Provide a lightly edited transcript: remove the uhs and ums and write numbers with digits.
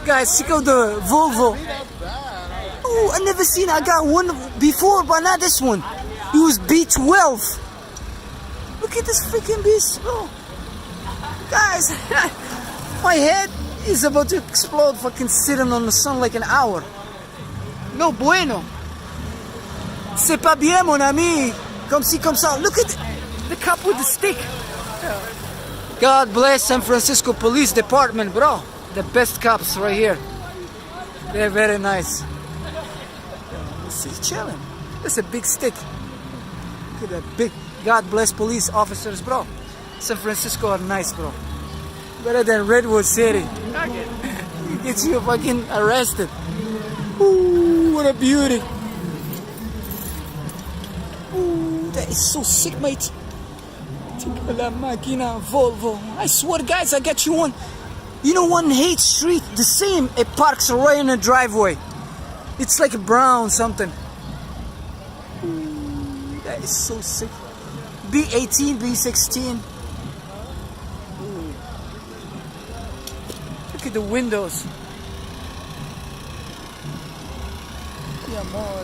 Guys, check out the Volvo. Oh, I never seen. I got one before, but not this one. It was B12. Look at this freaking beast, bro. Guys, my head is about to explode. Fucking sitting on the sun like an hour. No bueno. C'est pas bien, mon ami. Comme ci, comme ça. Look at the cop with the stick. God bless San Francisco Police Department, bro. The best cops right here. They're very nice. He's chilling. That's a big stick. Look at that big. God bless police officers, bro. San Francisco are nice, bro. Better than Redwood City. Gets you fucking arrested. Ooh, what a beauty. Ooh, that is so sick, mate. La máquina Volvo. I swear, guys, I got you one. You know, one Hate Street, the same. It parks right in the driveway. It's like a brown something. Ooh, that is so sick. B18, B16. Ooh. Look at the windows. Mi amore.